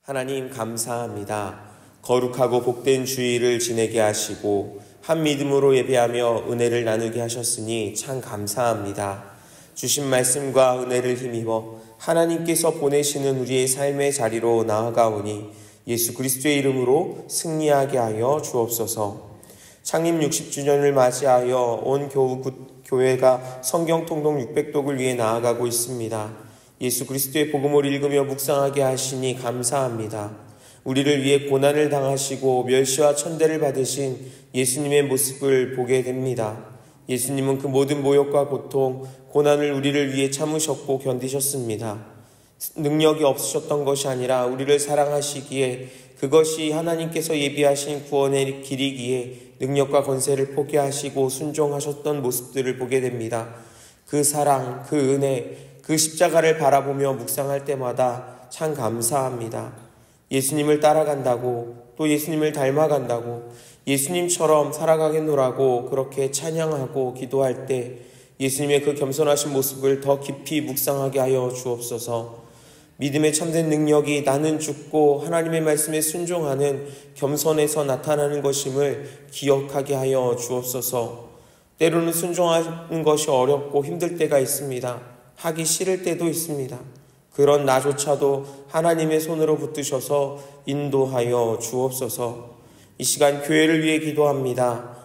하나님 감사합니다. 거룩하고 복된 주일을 지내게 하시고 한 믿음으로 예배하며 은혜를 나누게 하셨으니 참 감사합니다. 주신 말씀과 은혜를 힘입어 하나님께서 보내시는 우리의 삶의 자리로 나아가오니 예수 그리스도의 이름으로 승리하게 하여 주옵소서. 창립 60주년을 맞이하여 온 교회가 성경 통독 600독을 위해 나아가고 있습니다. 예수 그리스도의 복음을 읽으며 묵상하게 하시니 감사합니다. 우리를 위해 고난을 당하시고 멸시와 천대를 받으신 예수님의 모습을 보게 됩니다. 예수님은 그 모든 모욕과 고통, 고난을 우리를 위해 참으셨고 견디셨습니다. 능력이 없으셨던 것이 아니라 우리를 사랑하시기에 그것이 하나님께서 예비하신 구원의 길이기에 능력과 권세를 포기하시고 순종하셨던 모습들을 보게 됩니다. 그 사랑, 그 은혜, 그 십자가를 바라보며 묵상할 때마다 참 감사합니다. 예수님을 따라간다고, 또 예수님을 닮아간다고, 예수님처럼 살아가겠노라고 그렇게 찬양하고 기도할 때 예수님의 그 겸손하신 모습을 더 깊이 묵상하게 하여 주옵소서. 믿음의 참된 능력이 나는 죽고 하나님의 말씀에 순종하는 겸손에서 나타나는 것임을 기억하게 하여 주옵소서. 때로는 순종하는 것이 어렵고 힘들 때가 있습니다. 하기 싫을 때도 있습니다. 그런 나조차도 하나님의 손으로 붙드셔서 인도하여 주옵소서. 이 시간 교회를 위해 기도합니다.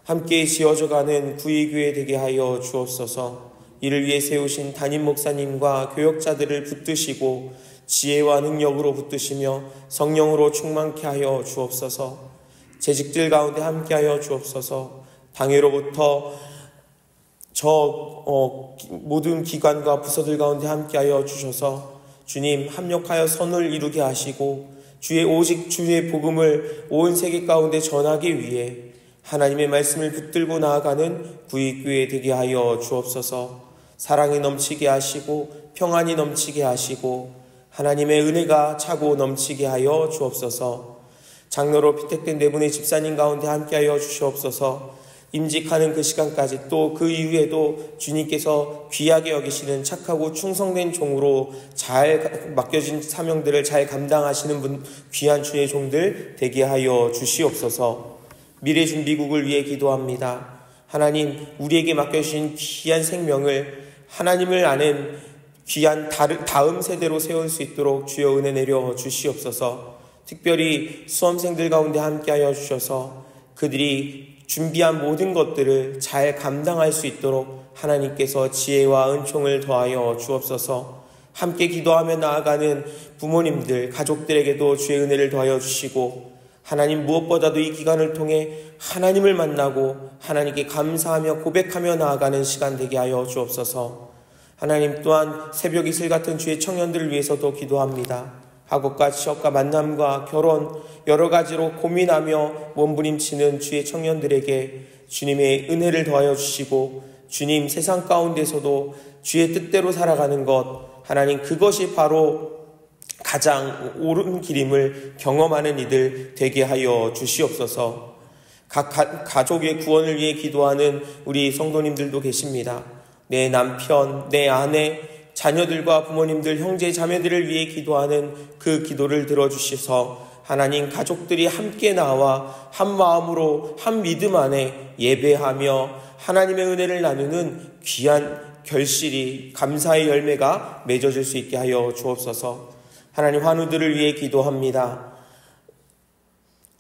함께 지어져가는 구의교회 되게 하여 주옵소서. 이를 위해 세우신 담임 목사님과 교역자들을 붙드시고 지혜와 능력으로 붙드시며 성령으로 충만케 하여 주옵소서. 재직들 가운데 함께 하여 주옵소서. 당회로부터 모든 기관과 부서들 가운데 함께하여 주셔서 주님 합력하여 선을 이루게 하시고 오직 주의 복음을 온 세계 가운데 전하기 위해 하나님의 말씀을 붙들고 나아가는 구의교회 되게 하여 주옵소서. 사랑이 넘치게 하시고 평안이 넘치게 하시고 하나님의 은혜가 차고 넘치게 하여 주옵소서. 장로로 피택된 네 분의 집사님 가운데 함께하여 주시옵소서. 임직하는 그 시간까지 또 그 이후에도 주님께서 귀하게 여기시는 착하고 충성된 종으로 잘 맡겨진 사명들을 잘 감당하시는 귀한 주의 종들 되게 하여 주시옵소서. 미래준비국을 위해 기도합니다. 하나님, 우리에게 맡겨주신 귀한 생명을 하나님을 아는 귀한 다음 세대로 세울 수 있도록 주여 은혜 내려 주시옵소서. 특별히 수험생들 가운데 함께하여 주셔서 그들이 준비한 모든 것들을 잘 감당할 수 있도록 하나님께서 지혜와 은총을 더하여 주옵소서. 함께 기도하며 나아가는 부모님들, 가족들에게도 주의 은혜를 더하여 주시고 하나님 무엇보다도 이 기간을 통해 하나님을 만나고 하나님께 감사하며 고백하며 나아가는 시간 되게 하여 주옵소서. 하나님 또한 새벽 이슬 같은 주의 청년들을 위해서도 기도합니다. 학업과 취업과 만남과 결혼 여러 가지로 고민하며 몸부림치는 주의 청년들에게 주님의 은혜를 더하여 주시고 주님 세상 가운데서도 주의 뜻대로 살아가는 것 하나님 그것이 바로 가장 옳은 길임을 경험하는 이들 되게 하여 주시옵소서. 각 가족의 구원을 위해 기도하는 우리 성도님들도 계십니다. 내 남편, 내 아내, 자녀들과 부모님들, 형제, 자매들을 위해 기도하는 그 기도를 들어주셔서 하나님 가족들이 함께 나와 한 마음으로 한 믿음 안에 예배하며 하나님의 은혜를 나누는 귀한 결실이 감사의 열매가 맺어질 수 있게 하여 주옵소서. 하나님 환우들을 위해 기도합니다.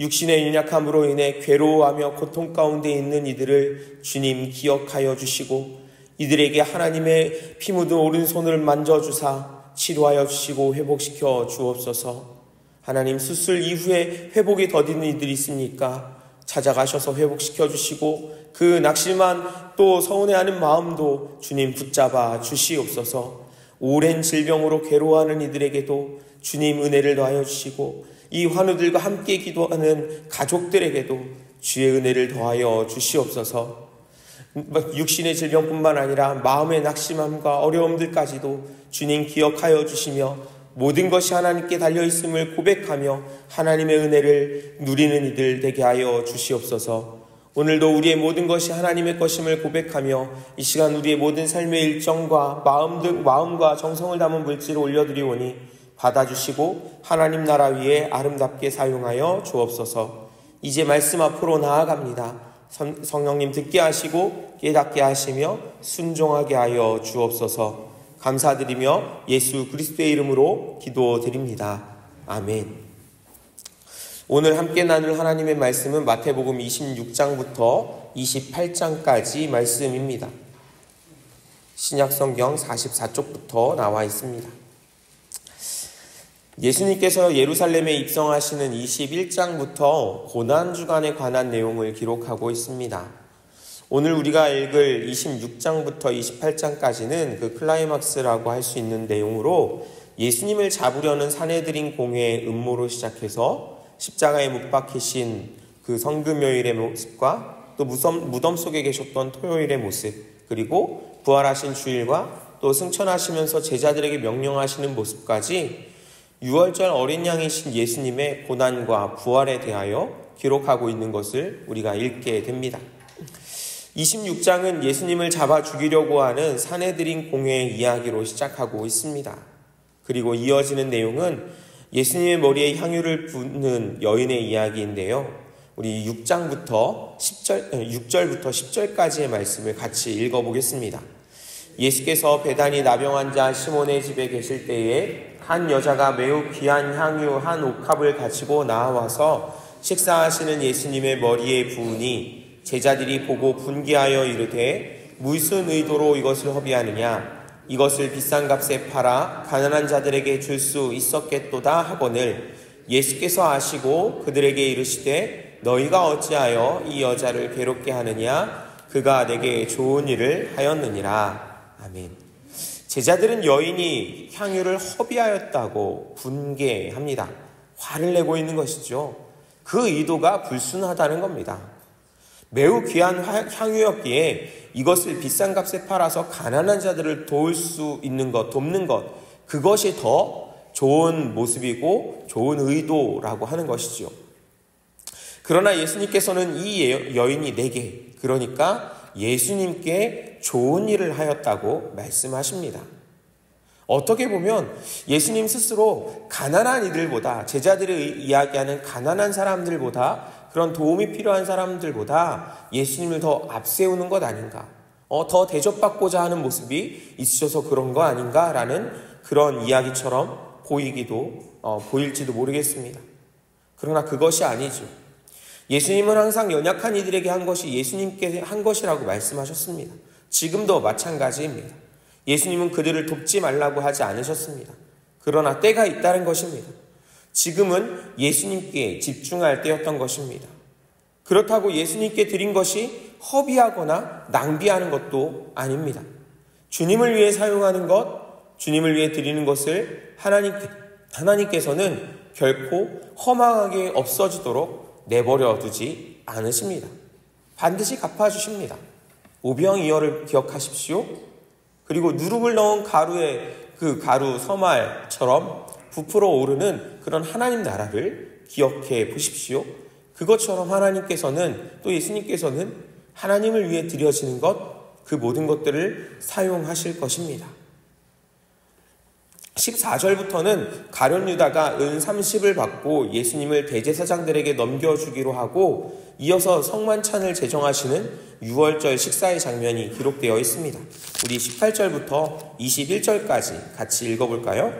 육신의 연약함으로 인해 괴로워하며 고통 가운데 있는 이들을 주님 기억하여 주시고 이들에게 하나님의 피 묻은 오른손을 만져주사 치료하여 주시고 회복시켜 주옵소서. 하나님 수술 이후에 회복이 더디는 이들이 있습니까? 찾아가셔서 회복시켜 주시고 그 낙심한 또 서운해하는 마음도 주님 붙잡아 주시옵소서. 오랜 질병으로 괴로워하는 이들에게도 주님 은혜를 더하여 주시고 이 환우들과 함께 기도하는 가족들에게도 주의 은혜를 더하여 주시옵소서. 육신의 질병뿐만 아니라 마음의 낙심함과 어려움들까지도 주님 기억하여 주시며 모든 것이 하나님께 달려있음을 고백하며 하나님의 은혜를 누리는 이들 되게 하여 주시옵소서. 오늘도 우리의 모든 것이 하나님의 것임을 고백하며 이 시간 우리의 모든 삶의 일정과 마음과 정성을 담은 물질을 올려드리오니 받아주시고 하나님 나라 위에 아름답게 사용하여 주옵소서. 이제 말씀 앞으로 나아갑니다. 성령님 듣게 하시고 깨닫게 하시며 순종하게 하여 주옵소서. 감사드리며 예수 그리스도의 이름으로 기도드립니다. 아멘. 오늘 함께 나눌 하나님의 말씀은 마태복음 26장부터 28장까지 말씀입니다. 신약성경 44쪽부터 나와 있습니다. 예수님께서 예루살렘에 입성하시는 21장부터 고난주간에 관한 내용을 기록하고 있습니다. 오늘 우리가 읽을 26장부터 28장까지는 그 클라이막스라고 할 수 있는 내용으로 예수님을 잡으려는 산헤드린 공회의 음모로 시작해서 십자가에 못 박히신 그 성금요일의 모습과 또 무덤 속에 계셨던 토요일의 모습, 그리고 부활하신 주일과 또 승천하시면서 제자들에게 명령하시는 모습까지 6월절 어린 양이신 예수님의 고난과 부활에 대하여 기록하고 있는 것을 우리가 읽게 됩니다. 26장은 예수님을 잡아 죽이려고 하는 산헤드린 공회의 이야기로 시작하고 있습니다. 그리고 이어지는 내용은 예수님의 머리에 향유를 붓는 여인의 이야기인데요. 우리 6절부터 10절까지의 말씀을 같이 읽어보겠습니다. 예수께서 베다니 나병 환자 시몬의 집에 계실 때에 한 여자가 매우 귀한 향유 한 옥합을 가지고 나와서 식사하시는 예수님의 머리에 부으니 제자들이 보고 분개하여 이르되 무슨 의도로 이것을 허비하느냐? 이것을 비싼 값에 팔아 가난한 자들에게 줄 수 있었겠도다 하거늘 예수께서 아시고 그들에게 이르시되 너희가 어찌하여 이 여자를 괴롭게 하느냐? 그가 내게 좋은 일을 하였느니라. 아멘. 제자들은 여인이 향유를 허비하였다고 분개합니다. 화를 내고 있는 것이죠. 그 의도가 불순하다는 겁니다. 매우 귀한 향유였기에 이것을 비싼 값에 팔아서 가난한 자들을 도울 수 있는 것, 돕는 것, 그것이 더 좋은 모습이고 좋은 의도라고 하는 것이죠. 그러나 예수님께서는 이 여인이 내게, 그러니까 예수님께 좋은 일을 하였다고 말씀하십니다. 어떻게 보면 예수님 스스로 가난한 이들보다, 제자들이 이야기하는 가난한 사람들보다, 그런 도움이 필요한 사람들보다 예수님을 더 앞세우는 것 아닌가, 더 대접받고자 하는 모습이 있으셔서 그런 거 아닌가라는 그런 이야기처럼 보일지도 모르겠습니다. 그러나 그것이 아니죠. 예수님은 항상 연약한 이들에게 한 것이 예수님께 한 것이라고 말씀하셨습니다. 지금도 마찬가지입니다. 예수님은 그들을 돕지 말라고 하지 않으셨습니다. 그러나 때가 있다는 것입니다. 지금은 예수님께 집중할 때였던 것입니다. 그렇다고 예수님께 드린 것이 허비하거나 낭비하는 것도 아닙니다. 주님을 위해 사용하는 것, 주님을 위해 드리는 것을 하나님께서는 결코 허망하게 없어지도록 내버려 두지 않으십니다. 반드시 갚아주십니다. 오병이어를 기억하십시오. 그리고 누룩을 넣은 그 가루 서말처럼 부풀어 오르는 그런 하나님 나라를 기억해 보십시오. 그것처럼 하나님께서는, 또 예수님께서는 하나님을 위해 드려지는 것, 그 모든 것들을 사용하실 것입니다. 14절부터는 가룟 유다가 은 30을 받고 예수님을 대제사장들에게 넘겨주기로 하고 이어서 성만찬을 제정하시는 6월절 식사의 장면이 기록되어 있습니다. 우리 18절부터 21절까지 같이 읽어볼까요?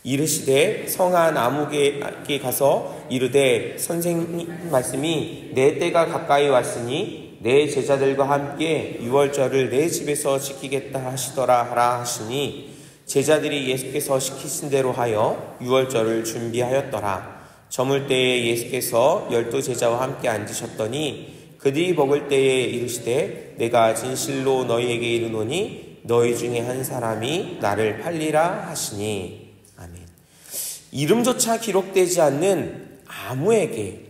이르시되 성한 아무개에게 가서 이르되 선생님 말씀이 내 때가 가까이 왔으니 내 제자들과 함께 6월절을 내 집에서 지키겠다 하시더라 하라 하시니 제자들이 예수께서 시키신 대로 하여 6월절을 준비하였더라. 저물 때에 예수께서 12제자와 함께 앉으셨더니 그들이 먹을 때에 이르시되 내가 진실로 너희에게 이르노니 너희 중에 한 사람이 나를 팔리라 하시니. 아멘. 이름조차 기록되지 않는 아무에게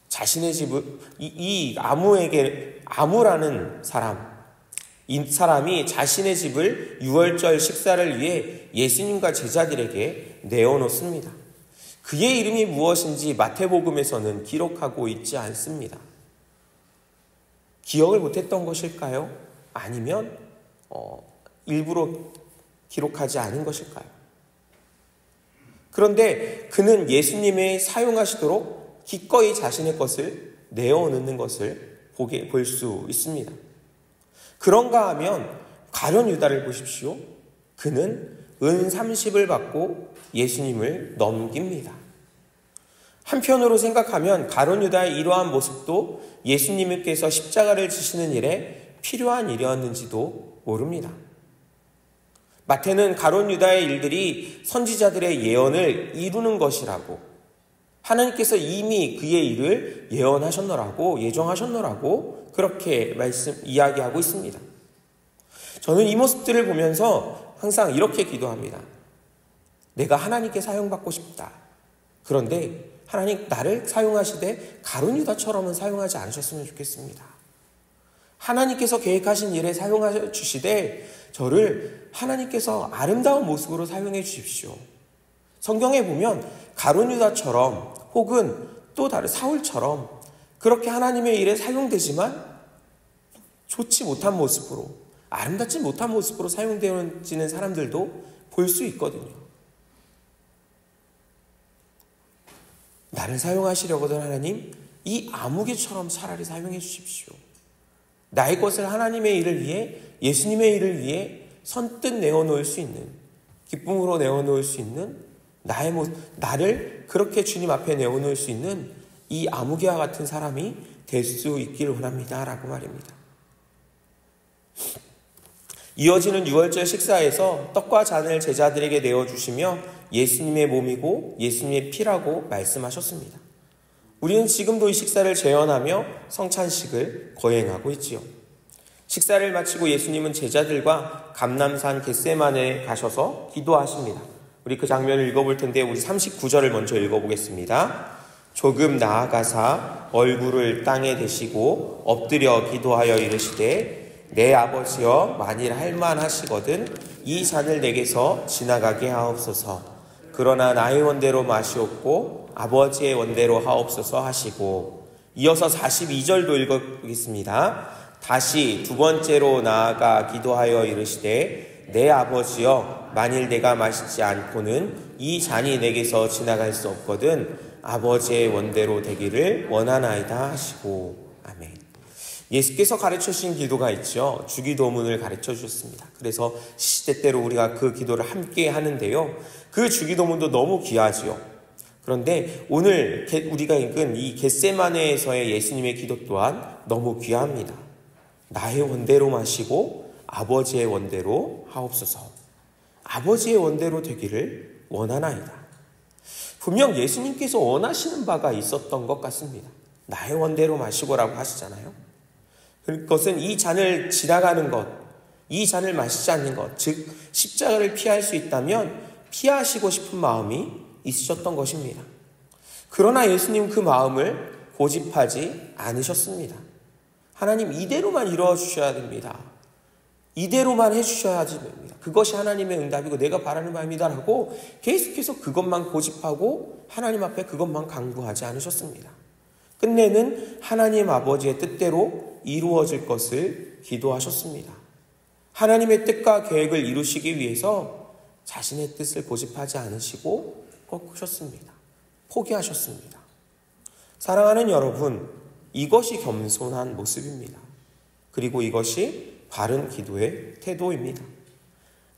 자신의 집을, 이 아무라는 사람, 이 사람이 자신의 집을 6월절 식사를 위해 예수님과 제자들에게 내어놓습니다. 그의 이름이 무엇인지 마태복음에서는 기록하고 있지 않습니다. 기억을 못했던 것일까요? 아니면 일부러 기록하지 않은 것일까요? 그런데 그는 예수님의 사용하시도록 기꺼이 자신의 것을 내어놓는 것을 볼 수 있습니다. 그런가 하면 가룟 유다를 보십시오. 그는 은 30을 받고 예수님을 넘깁니다. 한편으로 생각하면 가룟 유다의 이러한 모습도 예수님께서 십자가를 지시는 일에 필요한 일이었는지도 모릅니다. 마태는 가룟 유다의 일들이 선지자들의 예언을 이루는 것이라고, 하나님께서 이미 그의 일을 예정하셨노라고 그렇게 이야기하고 있습니다. 저는 이 모습들을 보면서 항상 이렇게 기도합니다. 내가 하나님께 사용받고 싶다. 그런데 하나님 나를 사용하시되 가룟 유다처럼은 사용하지 않으셨으면 좋겠습니다. 하나님께서 계획하신 일에 사용하여 주시되 저를 하나님께서 아름다운 모습으로 사용해 주십시오. 성경에 보면 가룟 유다처럼 혹은 또 다른 사울처럼 그렇게 하나님의 일에 사용되지만 좋지 못한 모습으로, 아름답지 못한 모습으로 사용되어지는 사람들도 볼 수 있거든요. 나를 사용하시려거든 하나님, 이 아무개처럼 차라리 사용해 주십시오. 나의 것을 하나님의 일을 위해, 예수님의 일을 위해 선뜻 내어놓을 수 있는, 기쁨으로 내어놓을 수 있는 나를 그렇게 주님 앞에 내어놓을 수 있는 이 아무개와 같은 사람이 될 수 있기를 원합니다. 라고 말입니다. 이어지는 유월절 식사에서 떡과 잔을 제자들에게 내어주시며 예수님의 몸이고 예수님의 피라고 말씀하셨습니다. 우리는 지금도 이 식사를 재현하며 성찬식을 거행하고 있지요. 식사를 마치고 예수님은 제자들과 감람산 겟세마네에 가셔서 기도하십니다. 우리 그 장면을 읽어볼 텐데 우리 39절을 먼저 읽어보겠습니다. 조금 나아가사 얼굴을 땅에 대시고 엎드려 기도하여 이르시되 내 아버지여 만일 할만하시거든 이 잔을 내게서 지나가게 하옵소서. 그러나 나의 원대로 마시옵고 아버지의 원대로 하옵소서 하시고, 이어서 42절도 읽어보겠습니다. 다시 두 번째로 나아가 기도하여 이르시되 내 아버지여 만일 내가 마시지 않고는 이 잔이 내게서 지나갈 수 없거든 아버지의 원대로 되기를 원하나이다 하시고. 아멘. 예수께서 가르쳐 주신 기도가 있죠. 주기도문을 가르쳐 주셨습니다. 그래서 시시때때로 우리가 그 기도를 함께 하는데요. 그 주기도문도 너무 귀하지요. 그런데 오늘 우리가 읽은 이 겟세마네에서의 예수님의 기도 또한 너무 귀합니다. 나의 원대로 마시고 아버지의 원대로 하옵소서. 아버지의 원대로 되기를 원하나이다. 분명 예수님께서 원하시는 바가 있었던 것 같습니다. 나의 원대로 마시고라고 하시잖아요. 그것은 이 잔을 지나가는 것, 이 잔을 마시지 않는 것, 즉 십자가를 피할 수 있다면 피하시고 싶은 마음이 있으셨던 것입니다. 그러나 예수님 그 마음을 고집하지 않으셨습니다. 하나님 이대로만 이루어 주셔야 됩니다. 이대로만 해주셔야 됩니다. 그것이 하나님의 응답이고 내가 바라는 바입니다라고 계속해서 그것만 고집하고 하나님 앞에 그것만 강구하지 않으셨습니다. 끝내는 하나님 아버지의 뜻대로 이루어질 것을 기도하셨습니다. 하나님의 뜻과 계획을 이루시기 위해서 자신의 뜻을 고집하지 않으시고 꺾으셨습니다. 포기하셨습니다. 사랑하는 여러분, 이것이 겸손한 모습입니다. 그리고 이것이 바른 기도의 태도입니다.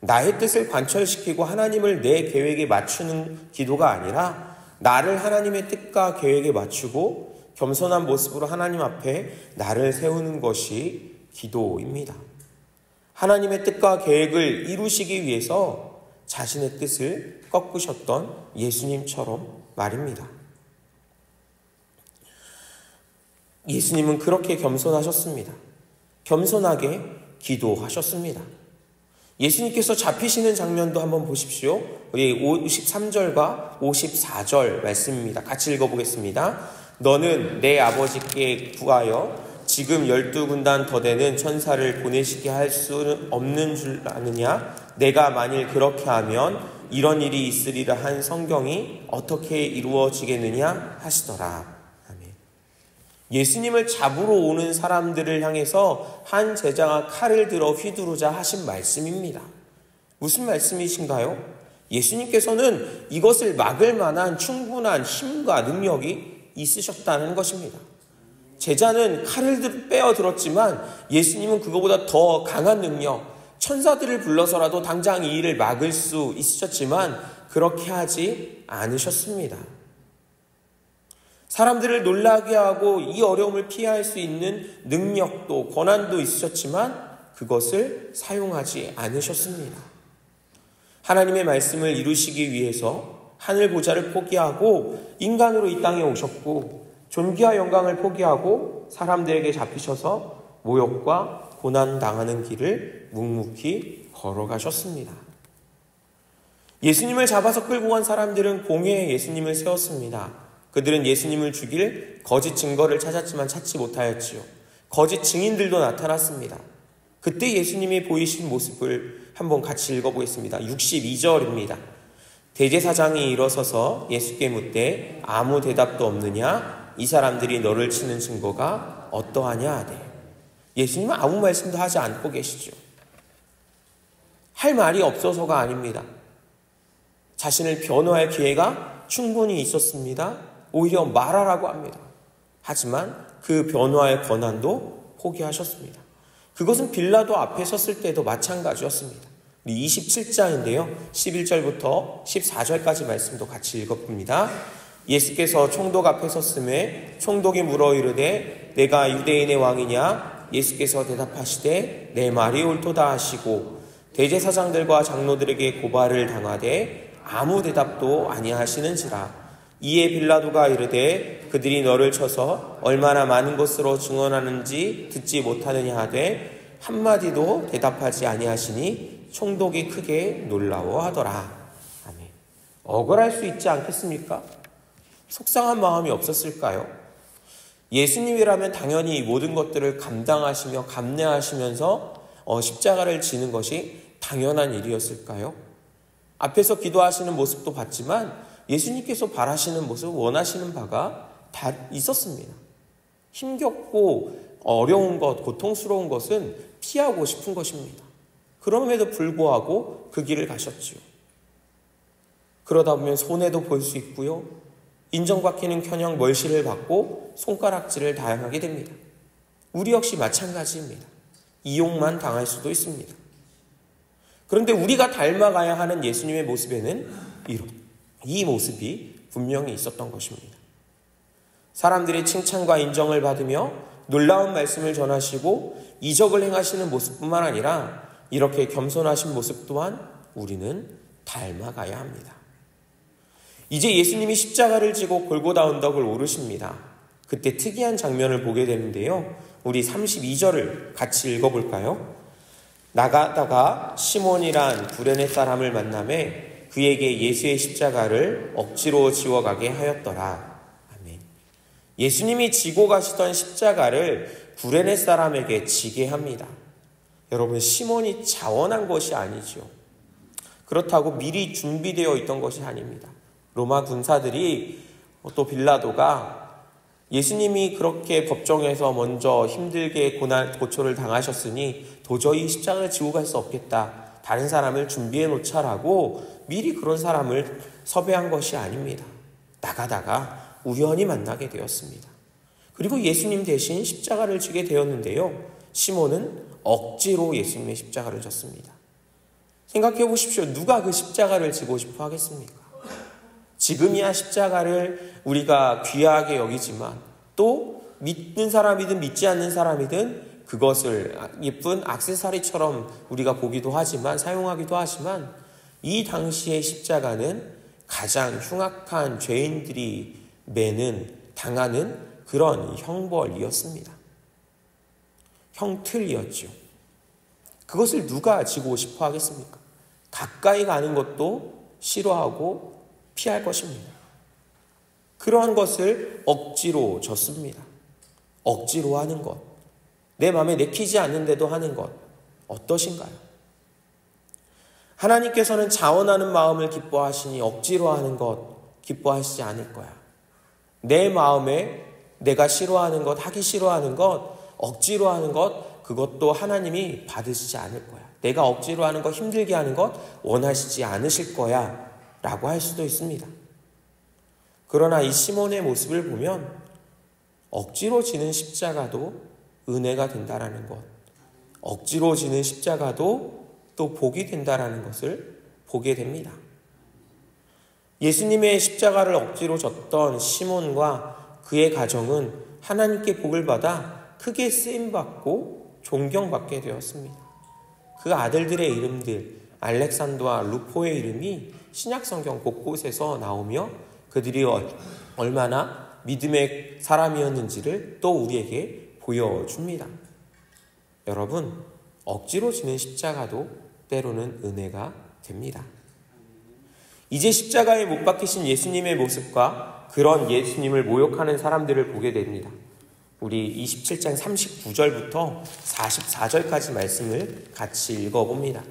나의 뜻을 관철시키고 하나님을 내 계획에 맞추는 기도가 아니라 나를 하나님의 뜻과 계획에 맞추고 겸손한 모습으로 하나님 앞에 나를 세우는 것이 기도입니다. 하나님의 뜻과 계획을 이루시기 위해서 자신의 뜻을 꺾으셨던 예수님처럼 말입니다. 예수님은 그렇게 겸손하셨습니다. 겸손하게 기도하셨습니다. 예수님께서 잡히시는 장면도 한번 보십시오. 우리 53절과 54절 말씀입니다. 같이 읽어보겠습니다. 너는 내 아버지께 구하여 지금 12군단 더 되는 천사를 보내시게 할 수는 없는 줄 아느냐? 내가 만일 그렇게 하면 이런 일이 있으리라 한 성경이 어떻게 이루어지겠느냐 하시더라. 아멘. 예수님을 잡으러 오는 사람들을 향해서 한 제자가 칼을 들어 휘두르자 하신 말씀입니다. 무슨 말씀이신가요? 예수님께서는 이것을 막을 만한 충분한 힘과 능력이 있으셨다는 것입니다. 제자는 칼을 빼어 들었지만 예수님은 그거보다 더 강한 능력, 천사들을 불러서라도 당장 이 일을 막을 수 있으셨지만 그렇게 하지 않으셨습니다. 사람들을 놀라게 하고 이 어려움을 피할 수 있는 능력도 권한도 있으셨지만 그것을 사용하지 않으셨습니다. 하나님의 말씀을 이루시기 위해서 하늘 보좌를 포기하고 인간으로 이 땅에 오셨고 존귀와 영광을 포기하고 사람들에게 잡히셔서 모욕과 고난 당하는 길을 묵묵히 걸어가셨습니다. 예수님을 잡아서 끌고 간 사람들은 공회에 예수님을 세웠습니다. 그들은 예수님을 죽일 거짓 증거를 찾았지만 찾지 못하였지요. 거짓 증인들도 나타났습니다. 그때 예수님이 보이신 모습을 한번 같이 읽어보겠습니다. 62절입니다. 대제사장이 일어서서 예수께 묻되 아무 대답도 없느냐? 이 사람들이 너를 치는 증거가 어떠하냐 하되. 예수님은 아무 말씀도 하지 않고 계시죠. 할 말이 없어서가 아닙니다. 자신을 변호할 기회가 충분히 있었습니다. 오히려 말하라고 합니다. 하지만 그 변호할 권한도 포기하셨습니다. 그것은 빌라도 앞에 섰을 때도 마찬가지였습니다. 우리 27장인데요. 11절부터 14절까지 말씀도 같이 읽어봅니다. 예수께서 총독 앞에 섰음에 총독이 물어 이르되 내가 유대인의 왕이냐? 예수께서 대답하시되 내 말이 옳도다 하시고 대제사장들과 장로들에게 고발을 당하되 아무 대답도 아니하시는지라. 이에 빌라도가 이르되 그들이 너를 쳐서 얼마나 많은 것으로 증언하는지 듣지 못하느냐 하되 한마디도 대답하지 아니하시니 총독이 크게 놀라워하더라. 아멘. 억울할 수 있지 않겠습니까? 속상한 마음이 없었을까요? 예수님이라면 당연히 모든 것들을 감당하시며 감내하시면서 십자가를 지는 것이 당연한 일이었을까요? 앞에서 기도하시는 모습도 봤지만 예수님께서 바라시는 모습, 원하시는 바가 다 있었습니다. 힘겹고 어려운 것, 고통스러운 것은 피하고 싶은 것입니다. 그럼에도 불구하고 그 길을 가셨지요. 그러다 보면 손해도 볼 수 있고요. 인정받기는커녕 멀시를 받고 손가락질을 당하게 됩니다. 우리 역시 마찬가지입니다. 이용만 당할 수도 있습니다. 그런데 우리가 닮아가야 하는 예수님의 모습에는 이 모습이 분명히 있었던 것입니다. 사람들의 칭찬과 인정을 받으며 놀라운 말씀을 전하시고 이적을 행하시는 모습뿐만 아니라 이렇게 겸손하신 모습 또한 우리는 닮아가야 합니다. 이제 예수님이 십자가를 지고 골고다 언덕을 오르십니다. 그때 특이한 장면을 보게 되는데요. 우리 32절을 같이 읽어볼까요? 나가다가 시몬이란 구레네 사람을 만나매 그에게 예수의 십자가를 억지로 지워가게 하였더라. 아멘. 예수님이 지고 가시던 십자가를 구레네 사람에게 지게 합니다. 여러분, 시몬이 자원한 것이 아니죠. 그렇다고 미리 준비되어 있던 것이 아닙니다. 로마 군사들이 또 빌라도가 예수님이 그렇게 법정에서 먼저 힘들게 고초를 당하셨으니 도저히 십자가를 지고 갈 수 없겠다. 다른 사람을 준비해 놓자라고 미리 그런 사람을 섭외한 것이 아닙니다. 나가다가 우연히 만나게 되었습니다. 그리고 예수님 대신 십자가를 지게 되었는데요. 시몬은 억지로 예수님의 십자가를 졌습니다. 생각해 보십시오. 누가 그 십자가를 지고 싶어 하겠습니까? 지금이야 십자가를 우리가 귀하게 여기지만 또 믿는 사람이든 믿지 않는 사람이든 그것을 예쁜 액세서리처럼 우리가 보기도 하지만 사용하기도 하지만 이 당시의 십자가는 가장 흉악한 죄인들이 당하는 그런 형벌이었습니다. 형틀이었죠. 그것을 누가 지고 싶어 하겠습니까? 가까이 가는 것도 싫어하고 피할 것입니다. 그러한 것을 억지로 졌습니다. 억지로 하는 것. 내 마음에 내키지 않는데도 하는 것. 어떠신가요? 하나님께서는 자원하는 마음을 기뻐하시니 억지로 하는 것 기뻐하시지 않을 거야. 내 마음에 내가 싫어하는 것, 하기 싫어하는 것, 억지로 하는 것, 그것도 하나님이 받으시지 않을 거야. 내가 억지로 하는 것, 힘들게 하는 것 원하시지 않으실 거야 라고 할 수도 있습니다. 그러나 이 시몬의 모습을 보면 억지로 지는 십자가도 은혜가 된다라는 것, 억지로 지는 십자가도 또 복이 된다라는 것을 보게 됩니다. 예수님의 십자가를 억지로 졌던 시몬과 그의 가정은 하나님께 복을 받아 크게 쓰임받고 존경받게 되었습니다. 그 아들들의 이름들, 알렉산더와 루포의 이름이 신약성경 곳곳에서 나오며 그들이 얼마나 믿음의 사람이었는지를 또 우리에게 보여줍니다. 여러분, 억지로 지는 십자가도 때로는 은혜가 됩니다. 이제 십자가에 못 박히신 예수님의 모습과 그런 예수님을 모욕하는 사람들을 보게 됩니다. 우리 27장 39절부터 44절까지 말씀을 같이 읽어봅니다.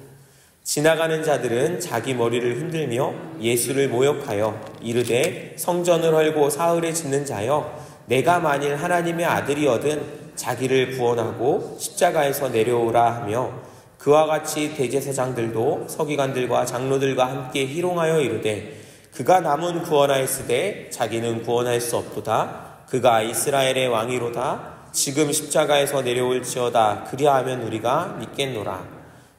지나가는 자들은 자기 머리를 흔들며 예수를 모욕하여 이르되 성전을 헐고 사흘에 짓는 자여 내가 만일 하나님의 아들이거든 자기를 구원하고 십자가에서 내려오라 하며 그와 같이 대제사장들도 서기관들과 장로들과 함께 희롱하여 이르되 그가 남은 구원하였으되 자기는 구원할 수 없도다. 그가 이스라엘의 왕이로다. 지금 십자가에서 내려올지어다. 그리하면 우리가 믿겠노라.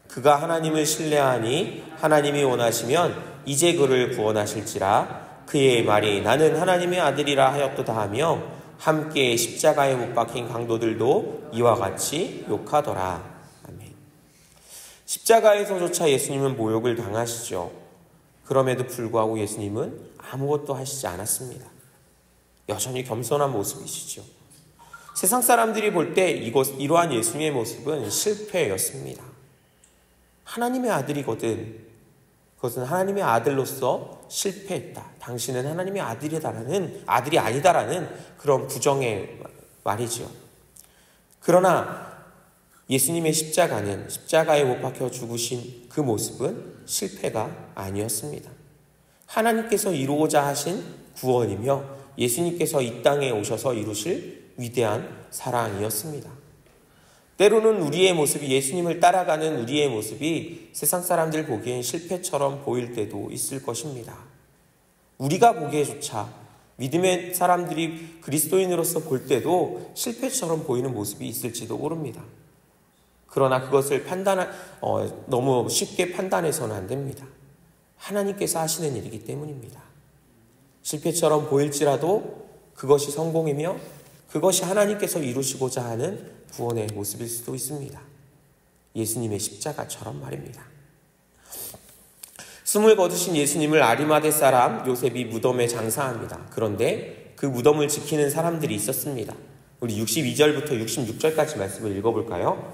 그가 하나님을 신뢰하니 하나님이 원하시면 이제 그를 구원하실지라. 그의 말이 나는 하나님의 아들이라 하였도다 하며 함께 십자가에 못 박힌 강도들도 이와 같이 욕하더라. 아멘. 십자가에서조차 예수님은 모욕을 당하시죠. 그럼에도 불구하고 예수님은 아무것도 하시지 않았습니다. 여전히 겸손한 모습이시죠. 세상 사람들이 볼 때 이러한 예수님의 모습은 실패였습니다. 하나님의 아들이거든. 그것은 하나님의 아들로서 실패했다. 당신은 하나님의 아들이 아니다라는 그런 부정의 말이지요. 그러나 예수님의 십자가에 못 박혀 죽으신 그 모습은 실패가 아니었습니다. 하나님께서 이루고자 하신 구원이며 예수님께서 이 땅에 오셔서 이루실 위대한 사랑이었습니다. 때로는 우리의 모습이, 예수님을 따라가는 우리의 모습이 세상 사람들 보기엔 실패처럼 보일 때도 있을 것입니다. 우리가 보기에조차 믿음의 사람들이 그리스도인으로서 볼 때도 실패처럼 보이는 모습이 있을지도 모릅니다. 그러나 그것을 너무 쉽게 판단해서는 안 됩니다. 하나님께서 하시는 일이기 때문입니다. 실패처럼 보일지라도 그것이 성공이며 그것이 하나님께서 이루시고자 하는 구원의 모습일 수도 있습니다. 예수님의 십자가처럼 말입니다. 숨을 거두신 예수님을 아리마대 사람 요셉이 무덤에 장사합니다. 그런데 그 무덤을 지키는 사람들이 있었습니다. 우리 62절부터 66절까지 말씀을 읽어볼까요?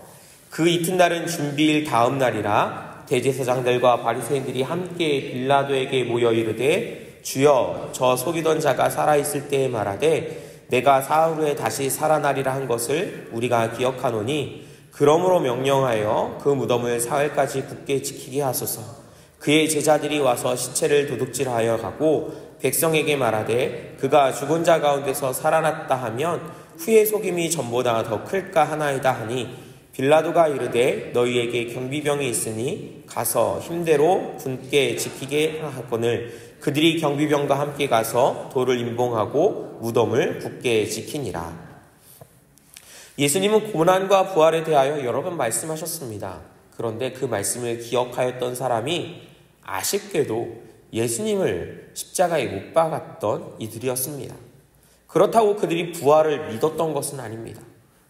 그 이튿날은 준비일 다음 날이라 대제사장들과 바리새인들이 함께 빌라도에게 모여 이르되 주여 저 속이던 자가 살아있을 때에 말하되 내가 사흘 후에 다시 살아나리라 한 것을 우리가 기억하노니 그러므로 명령하여 그 무덤을 사흘까지 굳게 지키게 하소서. 그의 제자들이 와서 시체를 도둑질하여 가고 백성에게 말하되 그가 죽은 자 가운데서 살아났다 하면 후의 속임이 전보다 더 클까 하나이다 하니 빌라도가 이르되 너희에게 경비병이 있으니 가서 힘대로 굳게 지키게 하거늘 그들이 경비병과 함께 가서 돌을 임봉하고 무덤을 굳게 지키니라. 예수님은 고난과 부활에 대하여 여러 번 말씀하셨습니다. 그런데 그 말씀을 기억하였던 사람이 아쉽게도 예수님을 십자가에 못 박았던 이들이었습니다. 그렇다고 그들이 부활을 믿었던 것은 아닙니다.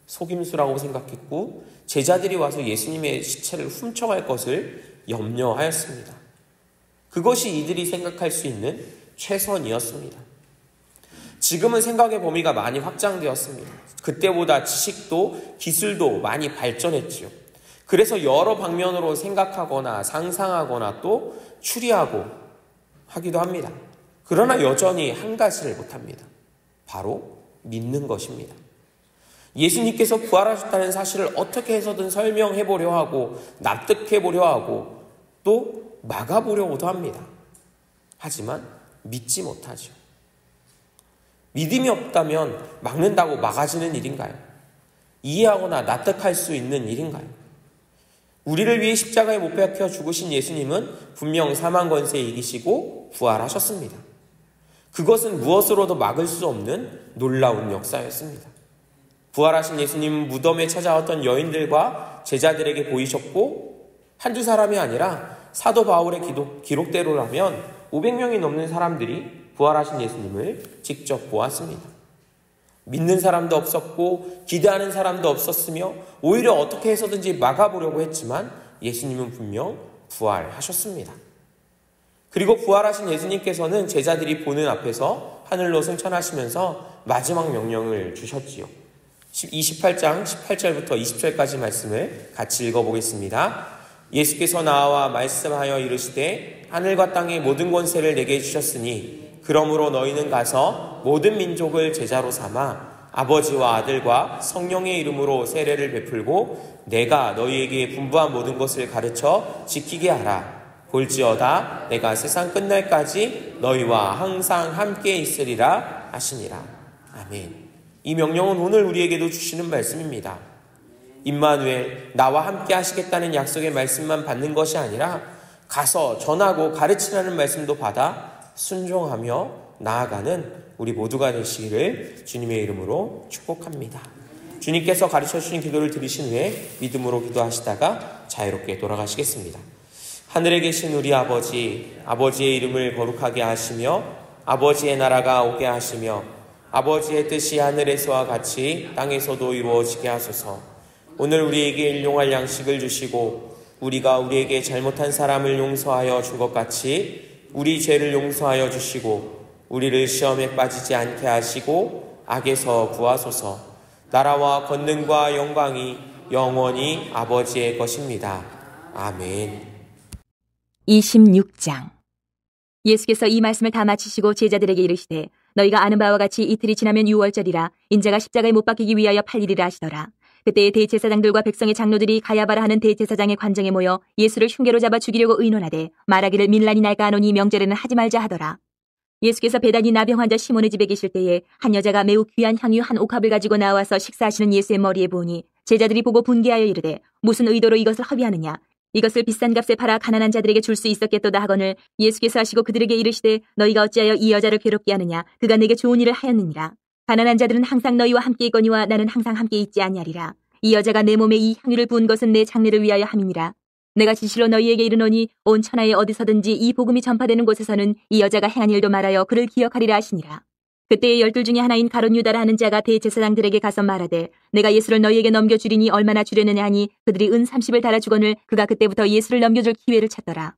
속임수라고 생각했고 제자들이 와서 예수님의 시체를 훔쳐갈 것을 염려하였습니다. 그것이 이들이 생각할 수 있는 최선이었습니다. 지금은 생각의 범위가 많이 확장되었습니다. 그때보다 지식도 기술도 많이 발전했지요. 그래서 여러 방면으로 생각하거나 상상하거나 또 추리하고 하기도 합니다. 그러나 여전히 한 가지를 못합니다. 바로 믿는 것입니다. 예수님께서 부활하셨다는 사실을 어떻게 해서든 설명해보려 하고 납득해보려 하고 또 막아보려고도 합니다. 하지만 믿지 못하죠. 믿음이 없다면 막는다고 막아지는 일인가요? 이해하거나 납득할 수 있는 일인가요? 우리를 위해 십자가에 못 박혀 죽으신 예수님은 분명 사망 권세에 이기시고 부활하셨습니다. 그것은 무엇으로도 막을 수 없는 놀라운 역사였습니다. 부활하신 예수님은 무덤에 찾아왔던 여인들과 제자들에게 보이셨고 한두 사람이 아니라 사도 바울의 기록대로라면 500명이 넘는 사람들이 부활하신 예수님을 직접 보았습니다. 믿는 사람도 없었고 기대하는 사람도 없었으며 오히려 어떻게 해서든지 막아보려고 했지만 예수님은 분명 부활하셨습니다. 그리고 부활하신 예수님께서는 제자들이 보는 앞에서 하늘로 승천하시면서 마지막 명령을 주셨지요. 28장 18절부터 20절까지 말씀을 같이 읽어보겠습니다. 예수께서 나와 말씀하여 이르시되 하늘과 땅의 모든 권세를 내게 주셨으니 그러므로 너희는 가서 모든 민족을 제자로 삼아 아버지와 아들과 성령의 이름으로 세례를 베풀고 내가 너희에게 분부한 모든 것을 가르쳐 지키게 하라. 볼지어다 내가 세상 끝날까지 너희와 항상 함께 있으리라 하시니라. 아멘. 이 명령은 오늘 우리에게도 주시는 말씀입니다. 임마누엘, 나와 함께 하시겠다는 약속의 말씀만 받는 것이 아니라 가서 전하고 가르치라는 말씀도 받아 순종하며 나아가는 우리 모두가 되시기를 주님의 이름으로 축복합니다. 주님께서 가르쳐주신 기도를 들으신 후에 믿음으로 기도하시다가 자유롭게 돌아가시겠습니다. 하늘에 계신 우리 아버지, 아버지의 이름을 거룩하게 하시며 아버지의 나라가 오게 하시며 아버지의 뜻이 하늘에서와 같이 땅에서도 이루어지게 하소서. 오늘 우리에게 일용할 양식을 주시고 우리가 우리에게 잘못한 사람을 용서하여 준 것 같이 우리 죄를 용서하여 주시고 우리를 시험에 빠지지 않게 하시고 악에서 구하소서. 나라와 권능과 영광이 영원히 아버지의 것입니다. 아멘. 26장. 예수께서 이 말씀을 다 마치시고 제자들에게 이르시되 너희가 아는 바와 같이 이틀이 지나면 유월절이라 인자가 십자가에 못 박히기 위하여 팔리리라 하시더라. 그때에 대제사장들과 백성의 장로들이 가야바라 하는 대제사장의 관정에 모여 예수를 흉계로 잡아 죽이려고 의논하되 말하기를 밀란이 날까 하노니 명절에는 하지 말자 하더라. 예수께서 베다니 나병 환자 시몬의 집에 계실 때에 한 여자가 매우 귀한 향유 한 옥합을 가지고 나와서 식사하시는 예수의 머리에 부으니 제자들이 보고 분개하여 이르되 무슨 의도로 이것을 허비하느냐. 이것을 비싼 값에 팔아 가난한 자들에게 줄 수 있었겠도다 하거늘 예수께서 하시고 그들에게 이르시되 너희가 어찌하여 이 여자를 괴롭게 하느냐. 그가 내게 좋은 일을 하였느니라. 가난한 자들은 항상 너희와 함께 있거니와 나는 항상 함께 있지 아니하리라. 이 여자가 내 몸에 이 향유를 부은 것은 내 장례를 위하여 함이니라. 내가 진실로 너희에게 이르노니 온 천하에 어디서든지 이 복음이 전파되는 곳에서는 이 여자가 행한 일도 말하여 그를 기억하리라 하시니라. 그때에 12 중에 하나인 가룟 유다라 하는 자가 대제사장들에게 가서 말하되 내가 예수를 너희에게 넘겨주리니 얼마나 주려느냐 하니 그들이 은 30을 달아주거늘 그가 그때부터 예수를 넘겨줄 기회를 찾더라.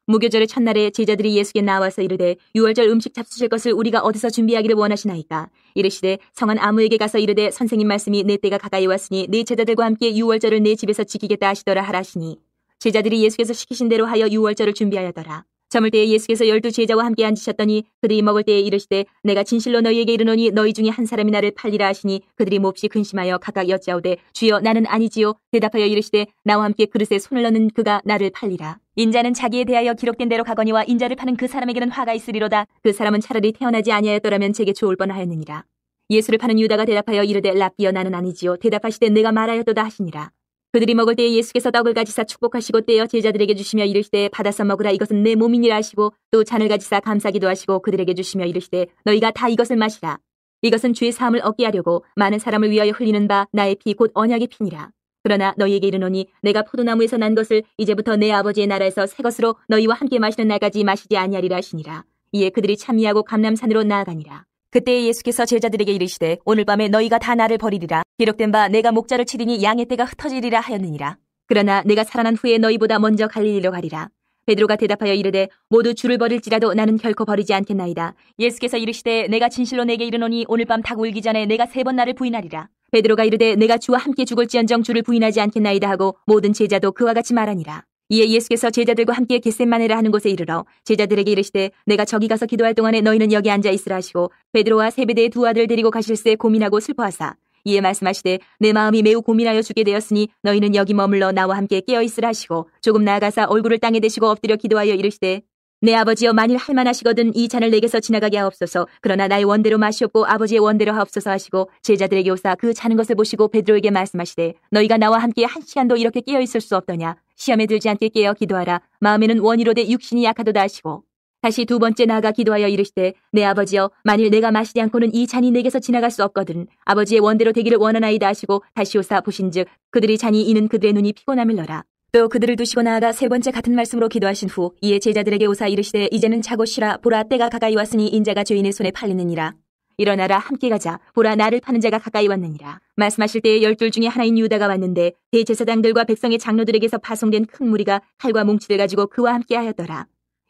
무교절의 첫날에 제자들이 예수께 나와서 이르되 유월절 음식 잡수실 것을 우리가 어디서 준비하기를 원하시나이까. 이르시되 성한 아무에게 가서 이르되 선생님 말씀이 내 때가 가까이 왔으니 내 제자들과 함께 유월절을 내 집에서 지키겠다 하시더라 하라시니 제자들이 예수께서 시키신 대로 하여 유월절을 준비하였더라. 저물 때에 예수께서 12 제자와 함께 앉으셨더니 그들이 먹을 때에 이르시되 내가 진실로 너희에게 이르노니 너희 중에 한 사람이 나를 팔리라 하시니 그들이 몹시 근심하여 각각 여짜오되 주여 나는 아니지요. 대답하여 이르시되 나와 함께 그릇에 손을 넣는 그가 나를 팔리라. 인자는 자기에 대하여 기록된 대로 가거니와 인자를 파는 그 사람에게는 화가 있으리로다. 그 사람은 차라리 태어나지 아니하였더라면 제게 좋을 뻔하였느니라. 예수를 파는 유다가 대답하여 이르되 랍비여 나는 아니지요. 대답하시되 내가 말하였도다 하시니라. 그들이 먹을 때에 예수께서 떡을 가지사 축복하시고 떼어 제자들에게 주시며 이르시되 받아서 먹으라 이것은 내 몸이니라 하시고 또 잔을 가지사 감사기도 하시고 그들에게 주시며 이르시되 너희가 다 이것을 마시라. 이것은 죄의 사함을 얻게 하려고 많은 사람을 위하여 흘리는 바 나의 피 곧 언약의 피니라. 그러나 너희에게 이르노니 내가 포도나무에서 난 것을 이제부터 내 아버지의 나라에서 새 것으로 너희와 함께 마시는 날까지 마시지 아니하리라 하시니라. 이에 그들이 참미하고 감람산으로 나아가니라. 그때 예수께서 제자들에게 이르시되 오늘 밤에 너희가 다 나를 버리리라. 기록된 바 내가 목자를 치리니 양의 떼가 흩어지리라 하였느니라. 그러나 내가 살아난 후에 너희보다 먼저 갈릴리로 가리라. 베드로가 대답하여 이르되 모두 주를 버릴지라도 나는 결코 버리지 않겠나이다. 예수께서 이르시되 내가 진실로 내게 이르노니 오늘 밤 닭 울기 전에 내가 3번 나를 부인하리라. 베드로가 이르되 내가 주와 함께 죽을지언정 주를 부인하지 않겠나이다 하고 모든 제자도 그와 같이 말하니라. 이에 예수께서 제자들과 함께 겟세마네라 하는 곳에 이르러 제자들에게 이르시되 내가 저기 가서 기도할 동안에 너희는 여기 앉아 있으라 하시고 베드로와 세베대의 2 아들 데리고 가실새 고민하고 슬퍼하사 이에 말씀하시되 내 마음이 매우 고민하여 죽게 되었으니 너희는 여기 머물러 나와 함께 깨어 있으라 하시고 조금 나아가사 얼굴을 땅에 대시고 엎드려 기도하여 이르시되 내 아버지여, 만일 할만하시거든 이 잔을 내게서 지나가게 하옵소서. 그러나 나의 원대로 마시옵고 아버지의 원대로 하옵소서 하시고 제자들에게 오사 그 자는 것을 보시고 베드로에게 말씀하시되 너희가 나와 함께 한 시간도 이렇게 깨어 있을 수 없더냐. 시험에 들지 않게 깨어 기도하라. 마음에는 원이로되 육신이 약하도다 하시고 다시 두 번째 나아가 기도하여 이르시되 내 아버지여, 만일 내가 마시지 않고는 이 잔이 내게서 지나갈 수 없거든 아버지의 원대로 되기를 원하나이다 하시고 다시 오사 보신즉 그들이 잔이 이는 그들의 눈이 피곤함일러라. 또 그들을 두시고 나아가 세 번째 같은 말씀으로 기도하신 후 이에 제자들에게 오사 이르시되 이제는 자고 쉬라. 보라, 때가 가까이 왔으니 인자가 죄인의 손에 팔리느니라. 일어나라, 함께 가자. 보라, 나를 파는 자가 가까이 왔느니라. 말씀하실 때에 12 중에 하나인 유다가 왔는데 대제사장들과 백성의 장로들에게서 파송된 큰 무리가 칼과 뭉치를 가지고 그와 함께 하였더라.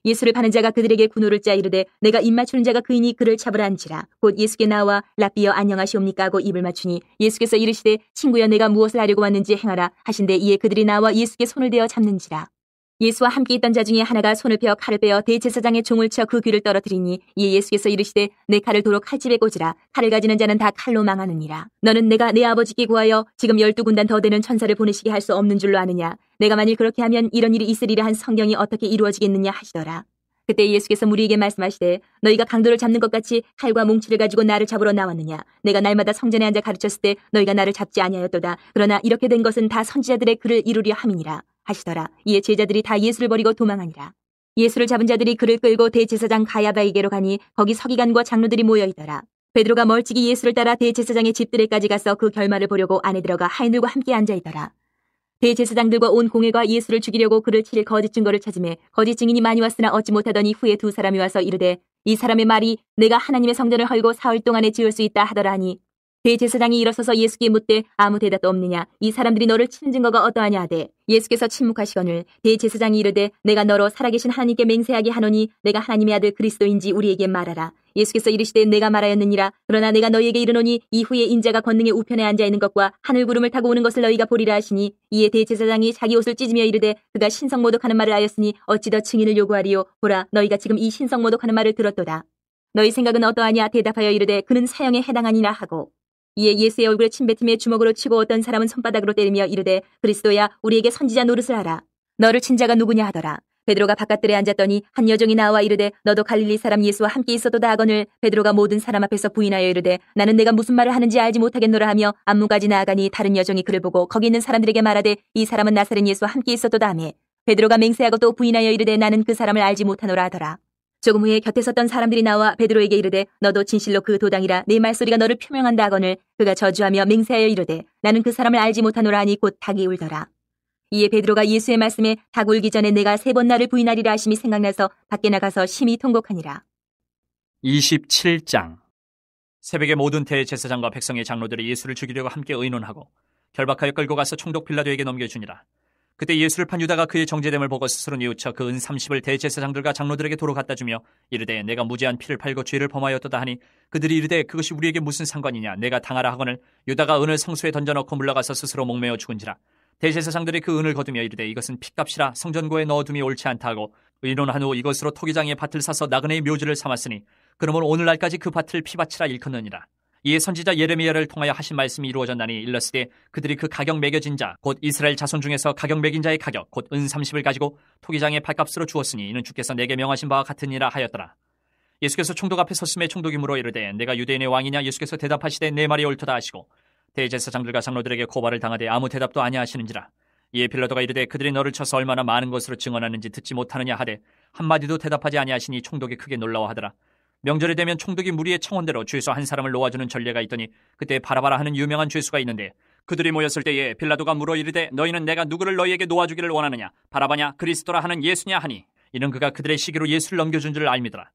예수를 파는 자가 그들에게 군호를 짜 이르되 내가 입 맞추는 자가 그이니 그를 잡으라 한지라. 곧 예수께 나와 랍비여 안녕하시옵니까 하고 입을 맞추니 예수께서 이르시되 친구여, 내가 무엇을 하려고 왔는지 행하라 하신데 이에 그들이 나와 예수께 손을 대어 잡는지라. 예수와 함께 있던 자 중에 하나가 손을 펴어 칼을 빼어 대제사장의 종을 쳐 그 귀를 떨어뜨리니 이에 예수께서 이르시되 내 칼을 도로 칼집에 꽂으라. 칼을 가지는 자는 다 칼로 망하느니라. 너는 내가 내 아버지께 구하여 지금 12군단 더 되는 천사를 보내시게 할 수 없는 줄로 아느냐. 내가 만일 그렇게 하면 이런 일이 있으리라 한 성경이 어떻게 이루어지겠느냐 하시더라. 그때 예수께서 무리에게 말씀하시되 너희가 강도를 잡는 것 같이 칼과 뭉치를 가지고 나를 잡으러 나왔느냐. 내가 날마다 성전에 앉아 가르쳤을 때 너희가 나를 잡지 아니하였도다. 그러나 이렇게 된 것은 다 선지자들의 글을 이루려 함이니라 하시더라. 이에 제자들이 다 예수를 버리고 도망하니라. 예수를 잡은 자들이 그를 끌고 대제사장 가야바에게로 가니 거기 서기관과 장로들이 모여있더라. 베드로가 멀찍이 예수를 따라 대제사장의 집들에까지 가서 그 결말을 보려고 안에 들어가 하인들과 함께 앉아있더라. 대제사장들과 온 공회가 예수를 죽이려고 그를 칠 거짓 증거를 찾으매 거짓 증인이 많이 왔으나 얻지 못하더니 후에 두 사람이 와서 이르되 이 사람의 말이 내가 하나님의 성전을 헐고 사흘 동안에 지을 수 있다 하더라 하니 대제사장이 일어서서 예수께 묻되 아무 대답도 없느냐. 이 사람들이 너를 치는 증거가 어떠하냐 하되 예수께서 침묵하시거늘 대제사장이 이르되 내가 너로 살아계신 하나님께 맹세하게 하노니 내가 하나님의 아들 그리스도인지 우리에게 말하라. 예수께서 이르시되 내가 말하였느니라. 그러나 내가 너희에게 이르노니 이후에 인자가 권능의 우편에 앉아있는 것과 하늘 구름을 타고 오는 것을 너희가 보리라 하시니 이에 대제사장이 자기 옷을 찢으며 이르되 그가 신성모독하는 말을 하였으니 어찌 더 증인을 요구하리요. 보라, 너희가 지금 이 신성모독하는 말을 들었도다. 너희 생각은 어떠하냐. 대답하여 이르되 그는 사형에 해당하니라 하고 이에 예수의 얼굴에 침뱉음에 주먹으로 치고 어떤 사람은 손바닥으로 때리며 이르되 그리스도야, 우리에게 선지자 노릇을 하라. 너를 친 자가 누구냐 하더라. 베드로가 바깥들에 앉았더니 한 여종이 나와 이르되 너도 갈릴리 사람 예수와 함께 있었도다 하거늘 베드로가 모든 사람 앞에서 부인하여 이르되 나는 내가 무슨 말을 하는지 알지 못하겠노라 하며 안문까지 나아가니 다른 여종이 그를 보고 거기 있는 사람들에게 말하되 이 사람은 나사렛 예수와 함께 있었도다 하며 베드로가 맹세하고 또 부인하여 이르되 나는 그 사람을 알지 못하노라 하더라. 조금 후에 곁에 섰던 사람들이 나와 베드로에게 이르되 너도 진실로 그 도당이라 내 말소리가 너를 표명한다 하거늘 그가 저주하며 맹세하여 이르되 나는 그 사람을 알지 못하노라 하니 곧 닭이 울더라. 이에 베드로가 예수의 말씀에 닭 울기 전에 내가 3번 나를 부인하리라 하심이 생각나서 밖에 나가서 심히 통곡하니라. 27장. 새벽에 모든 대제사장과 백성의 장로들이 예수를 죽이려고 함께 의논하고 결박하여 끌고 가서 총독 빌라도에게 넘겨주니라. 그때 예수를 판 유다가 그의 정죄됨을 보고 스스로 뉘우쳐 그 은 30을 대제사장들과 장로들에게 도로 갖다 주며 이르되 내가 무죄한 피를 팔고 죄를 범하였도다 하니 그들이 이르되 그것이 우리에게 무슨 상관이냐. 내가 당하라 하거늘 유다가 은을 성소에 던져넣고 물러가서 스스로 목매어 죽은지라. 대제사장들이 그 은을 거두며 이르되 이것은 핏값이라 성전고에 넣어둠이 옳지 않다 하고 의논한 후 이것으로 토기장의 밭을 사서 나그네의 묘지를 삼았으니 그러므로 오늘날까지 그 밭을 피밭이라 일컫느니라. 이에 선지자 예레미야를 통하여 하신 말씀이 이루어졌나니 일렀으되 그들이 그 가격 매겨진 자 곧 이스라엘 자손 중에서 가격 매긴 자의 가격 곧 은 30을 가지고 토기장의 밭값으로 주었으니 이는 주께서 내게 명하신 바와 같으니라 하였더라. 예수께서 총독 앞에 섰음에 총독이 물어 이르되 내가 유대인의 왕이냐. 예수께서 대답하시되 내 말이 옳도다 하시고 대제사장들과 장로들에게 고발을 당하되 아무 대답도 아니하시는지라. 이에 빌라도가 이르되 그들이 너를 쳐서 얼마나 많은 것으로 증언하는지 듣지 못하느냐 하되 한마디도 대답하지 아니하시니 총독이 크게 놀라워하더라. 명절이 되면 총독이 무리의 청원대로 죄수 한 사람을 놓아주는 전례가 있더니 그때 바라바라 하는 유명한 죄수가 있는데 그들이 모였을 때에 빌라도가 물어 이르되 너희는 내가 누구를 너희에게 놓아주기를 원하느냐. 바라바냐 그리스도라 하는 예수냐 하니 이는 그가 그들의 시기로 예수를 넘겨준 줄 알미더라.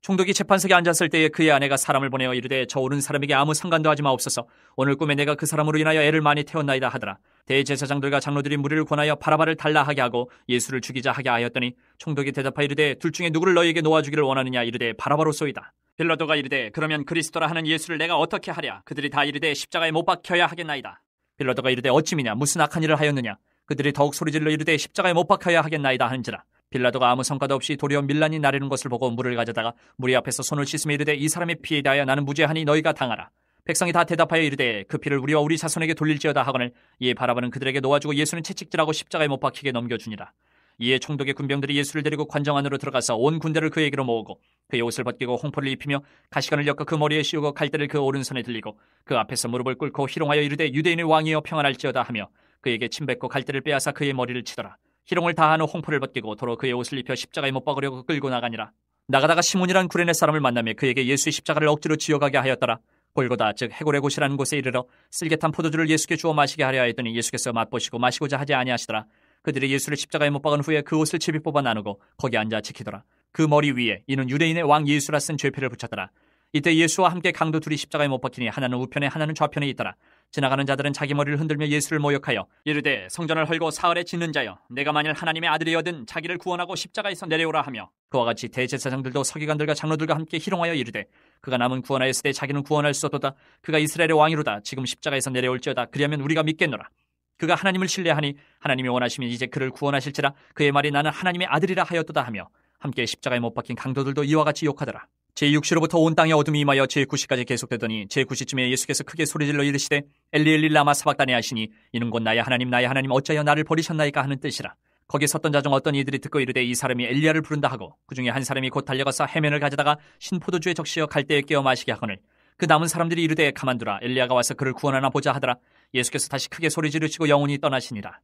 총독이 재판석에 앉았을 때에 그의 아내가 사람을 보내어 이르되 저 오른 사람에게 아무 상관도 하지 마옵소서. 오늘 꿈에 내가 그 사람으로 인하여 애를 많이 태웠나이다 하더라. 대제사장들과 장로들이 무리를 권하여 바라바를 달라 하게 하고 예수를 죽이자 하게 하였더니 총독이 대답하여 이르되 둘 중에 누구를 너희에게 놓아주기를 원하느냐. 이르되 바라바로소이다. 빌라도가 이르되 그러면 그리스도라 하는 예수를 내가 어떻게 하랴. 그들이 다 이르되 십자가에 못 박혀야 하겠나이다. 빌라도가 이르되 어찌미냐 무슨 악한 일을 하였느냐. 그들이 더욱 소리질러 이르되 십자가에 못 박혀야 하겠나이다 하는지라. 빌라도가 아무 성과도 없이 도리어 밀란이 나르는 것을 보고 물을 가져다가 무리 앞에서 손을 씻으며 이르되 이 사람의 피에 대하여 나는 무죄하니 너희가 당하라. 백성이 다 대답하여 이르되 그 피를 우리와 우리 자손에게 돌릴지어다 하거늘 이에 바라바는 그들에게 놓아주고 예수는 채찍질하고 십자가에 못 박히게 넘겨주니라. 이에 총독의 군병들이 예수를 데리고 관정 안으로 들어가서 온 군대를 그에게로 모으고 그의 옷을 벗기고 홍포를 입히며 가시관을 엮어 그 머리에 씌우고 갈대를 그 오른손에 들리고 그 앞에서 무릎을 꿇고 희롱하여 이르되 유대인의 왕이여 평안할지어다 하며 그에게 침 뱉고 갈대를 빼앗아 그의 머리를 치더라. 희롱을 다한 후 홍포를 벗기고 도로 그의 옷을 입혀 십자가에 못 박으려고 끌고 나가니라. 나가다가 시몬이란 구레네 사람을 만나며 그에게 예수의 십자가를 억지로 지어가게 하였더라. 골고다 즉 해골의 곳이라는 곳에 이르러 쓸개탄 포도주를 예수께 주어 마시게 하려 하였더니 예수께서 맛보시고 마시고자 하지 아니하시더라. 그들이 예수를 십자가에 못 박은 후에 그 옷을 제비 뽑아 나누고 거기 앉아 지키더라. 그 머리 위에 이는 유대인의 왕 예수라 쓴 죄표를 붙였더라. 이때 예수와 함께 강도 둘이 십자가에 못 박히니 하나는 우편에 하나는 좌편에 있더라. 지나가는 자들은 자기 머리를 흔들며 예수를 모욕하여 이르되 성전을 헐고 사흘에 짓는 자여 내가 만일 하나님의 아들이여든 자기를 구원하고 십자가에서 내려오라 하며 그와 같이 대제사장들도 서기관들과 장로들과 함께 희롱하여 이르되 그가 남은 구원하였을 때 자기는 구원할 수 없도다. 그가 이스라엘의 왕이로다. 지금 십자가에서 내려올지어다. 그리하면 우리가 믿겠노라. 그가 하나님을 신뢰하니 하나님이 원하시면 이제 그를 구원하실지라. 그의 말이 나는 하나님의 아들이라 하였도다 하며 함께 십자가에 못 박힌 강도들도 이와 같이 욕하더라. 제6시로부터 온 땅에 어둠이 임하여 제9시까지 계속되더니 제9시쯤에 예수께서 크게 소리질러 이르시되 엘리 엘리 라마 사박다니 하시니 이는 곧 나의 하나님 어찌하여 나를 버리셨나이까 하는 뜻이라. 거기 섰던 자 중 어떤 이들이 듣고 이르되 이 사람이 엘리야를 부른다 하고 그 중에 한 사람이 곧 달려가서 해면을 가져다가 신포도주에 적시어 갈대에 깨어 마시게 하거늘 그 남은 사람들이 이르되 가만두라 엘리야가 와서 그를 구원하나 보자 하더라. 예수께서 다시 크게 소리 지르시고 영혼이 떠나시니라.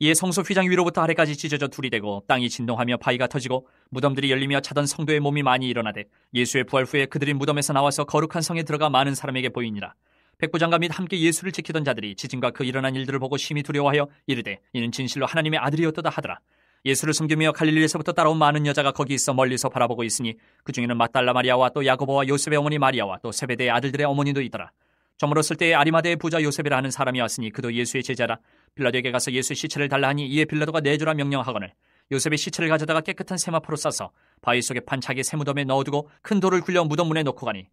이에 성소 휘장 위로부터 아래까지 찢어져 둘이 되고 땅이 진동하며 바위가 터지고 무덤들이 열리며 자던 성도의 몸이 많이 일어나되 예수의 부활 후에 그들이 무덤에서 나와서 거룩한 성에 들어가 많은 사람에게 보이니라. 백부장과 및 함께 예수를 지키던 자들이 지진과 그 일어난 일들을 보고 심히 두려워하여 이르되 이는 진실로 하나님의 아들이었도다 하더라. 예수를 섬기며 갈릴리에서부터 따라온 많은 여자가 거기 있어 멀리서 바라보고 있으니 그 중에는 막달라 마리아와 또 야고보와 요셉의 어머니 마리아와 또 세베대의 아들들의 어머니도 있더라. 저물었을 때에 아리마대의 부자 요셉이라 하는 사람이 왔으니 그도 예수의 제자라. 빌라도에게 가서 예수의 시체를 달라 하니 이에 빌라도가 내주라 명령하거늘 요셉의 시체를 가져다가 깨끗한 세마포로 싸서 바위 속에 판 자기 세무덤에 넣어두고 큰 돌을 굴려 무덤 문에 놓고 가니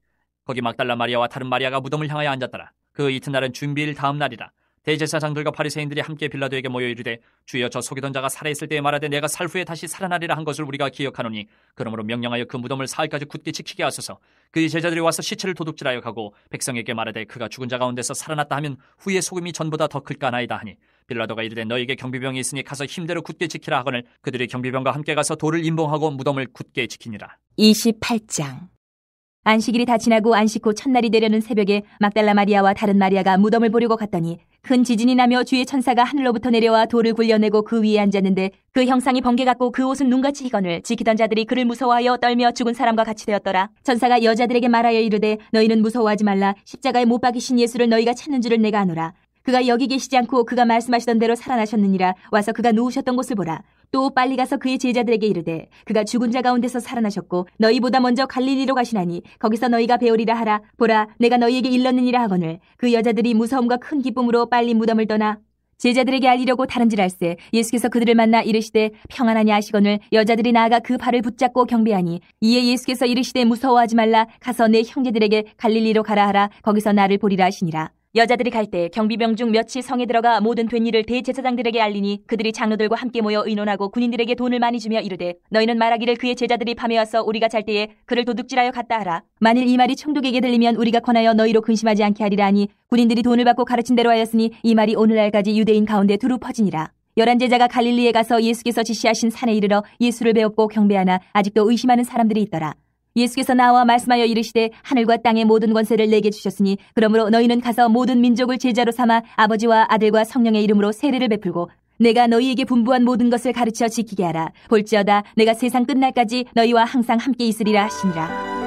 거기 막달라 마리아와 다른 마리아가 무덤을 향하여 앉았더라. 그 이튿날은 준비일 다음 날이라. 대제사장들과 바리새인들이 함께 빌라도에게 모여 이르되 주여 저 속이던 자가 살아있을 때에 말하되 내가 살 후에 다시 살아나리라 한 것을 우리가 기억하노니 그러므로 명령하여 그 무덤을 사흘까지 굳게 지키게 하소서. 그의 제자들이 와서 시체를 도둑질하여 가고 백성에게 말하되 그가 죽은 자 가운데서 살아났다 하면 후의 소금이 전보다 더 클까 나이다 하니 빌라도가 이르되 너에게 경비병이 있으니 가서 힘대로 굳게 지키라 하거늘 그들이 경비병과 함께 가서 돌을 임봉하고 무덤을 굳게 지키니라. 28장. 안식일이 다 지나고 안식 후 첫날이 되려는 새벽에 막달라 마리아와 다른 마리아가 무덤을 보려고 갔더니 큰 지진이 나며 주의 천사가 하늘로부터 내려와 돌을 굴려내고 그 위에 앉았는데 그 형상이 번개 같고 그 옷은 눈같이 희건을 지키던 자들이 그를 무서워하여 떨며 죽은 사람과 같이 되었더라. 천사가 여자들에게 말하여 이르되 너희는 무서워하지 말라. 십자가에 못 박이신 예수를 너희가 찾는 줄을 내가 아노라. 그가 여기 계시지 않고 그가 말씀하시던 대로 살아나셨느니라. 와서 그가 누우셨던 곳을 보라. 또 빨리 가서 그의 제자들에게 이르되 그가 죽은 자 가운데서 살아나셨고 너희보다 먼저 갈릴리로 가시나니 거기서 너희가 배우리라 하라. 보라 내가 너희에게 일렀느니라 하거늘 그 여자들이 무서움과 큰 기쁨으로 빨리 무덤을 떠나 제자들에게 알리려고 다른질할세 예수께서 그들을 만나 이르시되 평안하냐 하시거늘 여자들이 나아가 그 발을 붙잡고 경배하니 이에 예수께서 이르시되 무서워하지 말라. 가서 내 형제들에게 갈릴리로 가라 하라. 거기서 나를 보리라 하시니라. 여자들이 갈 때 경비병 중 몇이 성에 들어가 모든 된 일을 대제사장들에게 알리니 그들이 장로들과 함께 모여 의논하고 군인들에게 돈을 많이 주며 이르되 너희는 말하기를 그의 제자들이 밤에 와서 우리가 잘 때에 그를 도둑질하여 갔다 하라. 만일 이 말이 총독에게 들리면 우리가 권하여 너희로 근심하지 않게 하리라 하니 군인들이 돈을 받고 가르친 대로 하였으니 이 말이 오늘날까지 유대인 가운데 두루 퍼지니라. 11 제자가 갈릴리에 가서 예수께서 지시하신 산에 이르러 예수를 배웠고 경배하나 아직도 의심하는 사람들이 있더라. 예수께서 나와 말씀하여 이르시되 하늘과 땅의 모든 권세를 내게 주셨으니 그러므로 너희는 가서 모든 민족을 제자로 삼아 아버지와 아들과 성령의 이름으로 세례를 베풀고 내가 너희에게 분부한 모든 것을 가르쳐 지키게 하라. 볼지어다 내가 세상 끝날까지 너희와 항상 함께 있으리라 하시니라.